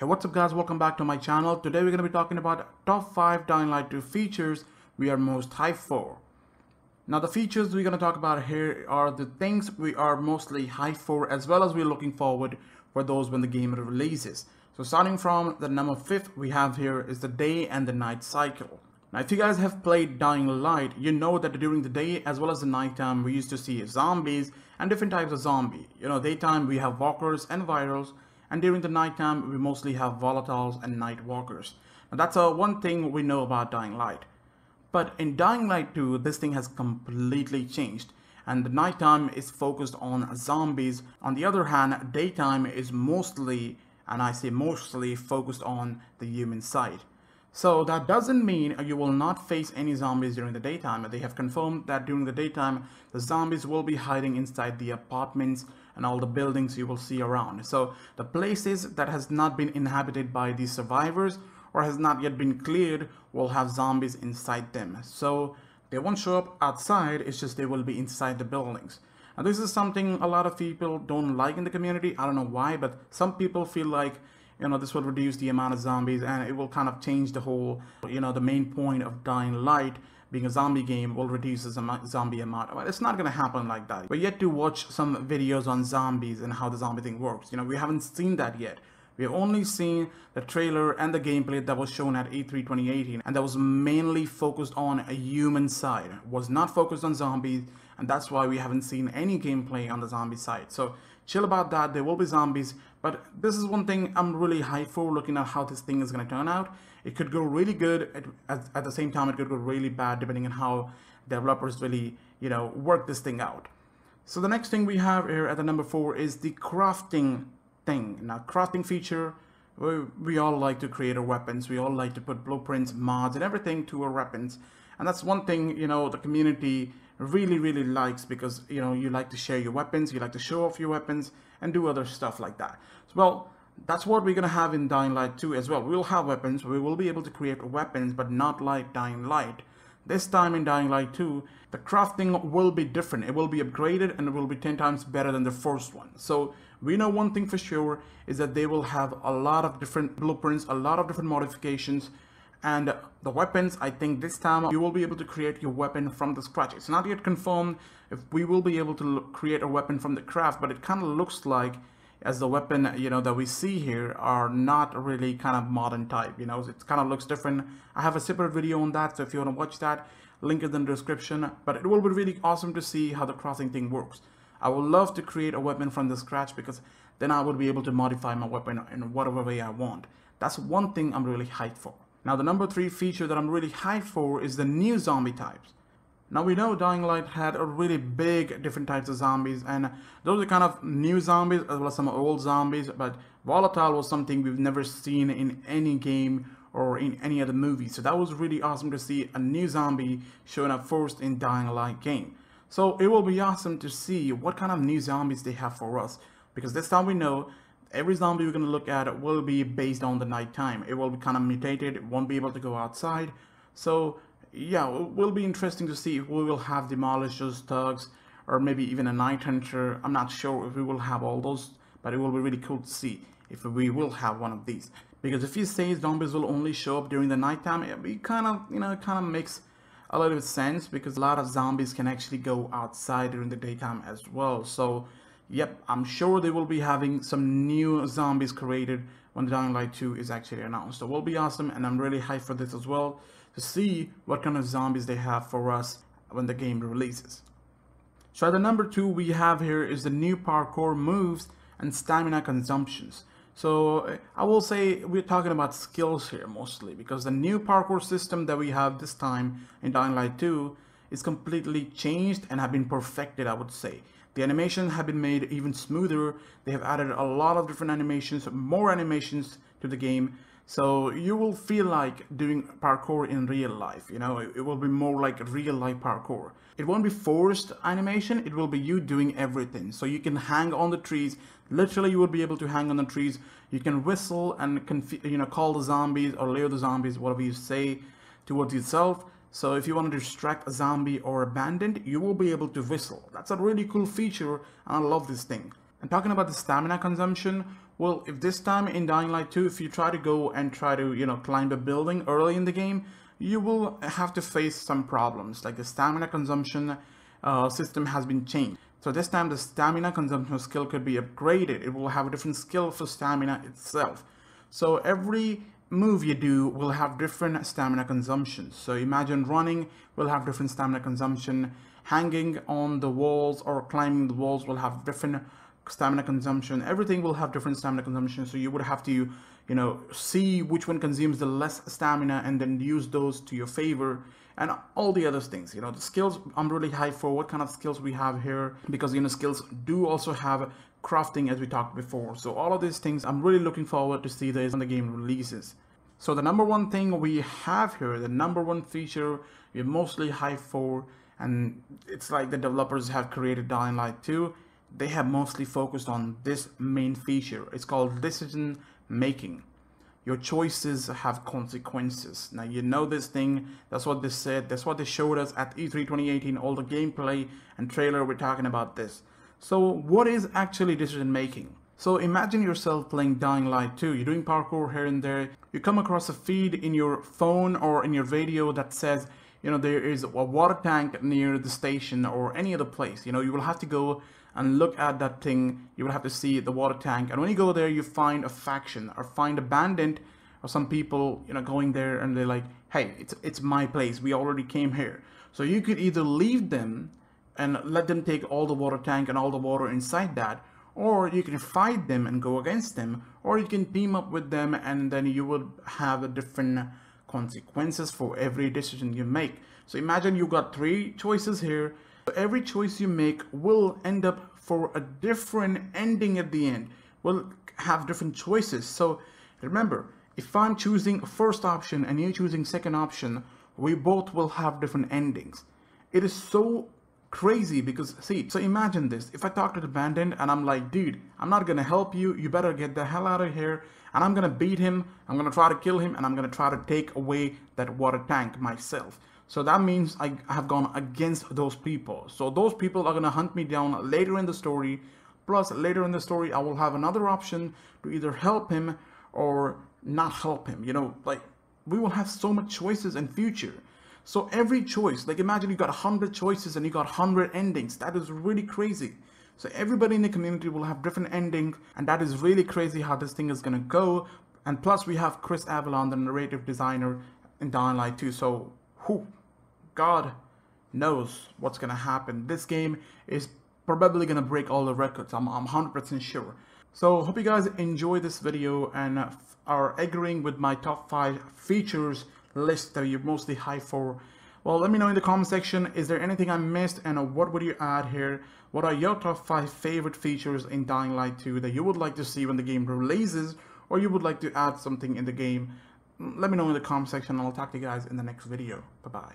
Hey, what's up guys, welcome back to my channel. Today we're going to be talking about top 5 Dying Light 2 features we are most hyped for. Now the features we're going to talk about here are the things we are mostly hyped for, as well as we're looking forward for those when the game releases. So starting from the number 5th we have here is the day and the night cycle. Now if you guys have played Dying Light, you know that during the day as well as the nighttime we used to see zombies and different types of zombie. Daytime we have walkers and virals, and during the nighttime we mostly have volatiles and night walkers. Now that's one thing we know about Dying Light. But in Dying Light 2, this thing has completely changed, and the nighttime is focused on zombies. On the other hand, daytime is mostly, and I say mostly, focused on the human side. So that doesn't mean you will not face any zombies during the daytime. They have confirmed that during the daytime, the zombies will be hiding inside the apartments and all the buildings you will see around. So the places that has not been inhabited by the survivors or has not yet been cleared will have zombies inside them. So they won't show up outside, it's just they will be inside the buildings. Now this is something a lot of people don't like in the community. I don't know why, but some people feel like this will reduce the amount of zombies and it will kind of change the whole, the main point of Dying Light being a zombie game will reduce the zombie amount. Well, it's not going to happen like that. We're yet to watch some videos on zombies and how the zombie thing works. We haven't seen that yet. We have only seen the trailer and the gameplay that was shown at E3 2018, and that was mainly focused on a human side. It was not focused on zombies, and that's why we haven't seen any gameplay on the zombie side. So chill about that. There will be zombies, but this is one thing I'm really hyped for, looking at how this thing is going to turn out. It could go really good. At the same time, it could go really bad depending on how developers really, work this thing out. So the next thing we have here at the number 4 is the crafting thing. Now, crafting feature, we all like to create our weapons. We all like to put blueprints, mods, and everything to our weapons. And that's one thing, the community really likes, because, you like to share your weapons, you like to show off your weapons, and do other stuff like that. Well, that's what we're going to have in Dying Light 2 as well. We will have weapons. We will be able to create weapons, but not like Dying Light. This time in Dying Light 2, the crafting will be different. It will be upgraded and it will be 10 times better than the first one. So we know one thing for sure is that they will have a lot of different blueprints, a lot of different modifications. And the weapons, I think this time you will be able to create your weapon from the scratch. It's not yet confirmed if we will be able to create a weapon from the craft, but it kind of looks like, as the weapon that we see here are not really kind of modern type. It kind of looks different. I have a separate video on that, so if you want to watch that, link is in the description. But it will be really awesome to see how the crafting thing works. I would love to create a weapon from the scratch, because then I would be able to modify my weapon in whatever way I want. That's one thing I'm really hyped for. Now the number 3 feature that I'm really hyped for is the new zombie types. Now we know Dying Light had a really big different types of zombies, and those are kind of new zombies as well as some old zombies, but volatile was something we've never seen in any game or in any other movie. So that was really awesome to see a new zombie showing up first in Dying Light game. So it will be awesome to see what kind of new zombies they have for us, because this time we know every zombie we're going to look at will be based on the nighttime. It will be kind of mutated. It won't be able to go outside. So yeah, it will be interesting to see if we will have demolishers, thugs, or maybe even a night hunter. I'm not sure if we will have all those, but it will be really cool to see if we will have one of these. Because if you say zombies will only show up during the nighttime, it kind of makes a little bit sense, because a lot of zombies can actually go outside during the daytime as well. So yep, I'm sure they will be having some new zombies created when Dying Light 2 is actually announced. So it will be awesome, and I'm really hyped for this as well, to see what kind of zombies they have for us when the game releases. So at the number 2 we have here is the new parkour moves and stamina consumptions. So I will say we're talking about skills here mostly, because the new parkour system that we have this time in Dying Light 2 is completely changed and have been perfected, I would say. The animations have been made even smoother. They have added a lot of different animations, more animations to the game. So you will feel like doing parkour in real life. It will be more like real life parkour. It won't be forced animation. It will be you doing everything. So you can hang on the trees. Literally, you will be able to hang on the trees. You can whistle and call the zombies or lure the zombies, whatever you say, towards yourself. So if you want to distract a zombie or a bandit, you will be able to whistle. That's a really cool feature, and I love this thing. And talking about the stamina consumption, well, if this time in Dying Light 2, if you try to go and try to, climb a building early in the game, you will have to face some problems. Like the stamina consumption system has been changed. So this time the stamina consumption skill could be upgraded. It will have a different skill for stamina itself. So every move you do will have different stamina consumption. So imagine running will have different stamina consumption. Hanging on the walls or climbing the walls will have different stamina consumption. Everything will have different stamina consumption. So you would have to, see which one consumes the less stamina and then use those to your favor, and all the other things. The skills I'm really hyped for what kind of skills we have here, because skills do also have crafting, as we talked before. So all of these things I'm really looking forward to see this when the game releases. So the number one thing we have here, the number one feature we're mostly hyped for, and it's like the developers have created Dying Light 2, they have mostly focused on this main feature. It's called decision making. Your choices have consequences. Now, this thing, that's what they said, that's what they showed us at E3 2018, all the gameplay and trailer, we're talking about this. So what is actually decision making? So imagine yourself playing Dying Light 2, you're doing parkour here and there, you come across a feed in your phone or in your radio that says, there is a water tank near the station or any other place. You will have to go and look at that thing. You will have to see the water tank. And when you go there, you find a faction or find a bandit or some people, going there, and they're like, hey, it's my place. We already came here. So you could either leave them and let them take all the water tank and all the water inside that, or you can fight them and go against them, or you can team up with them, and then you will have a different consequences for every decision you make. So imagine you got 3 choices here. Every choice you make will end up for a different ending at the end. Will have different choices. So remember, if I'm choosing first option and you're choosing second option, we both will have different endings. It is so crazy because, see, so imagine this. If I talk to the bandit and I'm like, dude, I'm not gonna help you, you better get the hell out of here, and I'm gonna beat him, I'm gonna try to kill him, and I'm gonna try to take away that water tank myself. So that means I have gone against those people. So those people are gonna hunt me down later in the story. Plus later in the story, I will have another option to either help him or not help him. Like, we will have so much choices in future. So every choice, like imagine you got 100 choices and you got 100 endings. That is really crazy. So everybody in the community will have different endings, and that is really crazy how this thing is gonna go. And plus we have Chris Avellone, the narrative designer in Dying Light 2. So God knows what's gonna happen. This game is probably gonna break all the records. I'm 100% sure. So hope you guys enjoy this video and are agreeing with my top 5 features list that you're mostly hyped for. Well, let me know in the comment section, is there anything I missed, and what would you add here? What are your top 5 favorite features in Dying Light 2 that you would like to see when the game releases, or you would like to add something in the game? Let me know in the comment section, and I'll talk to you guys in the next video. Bye bye.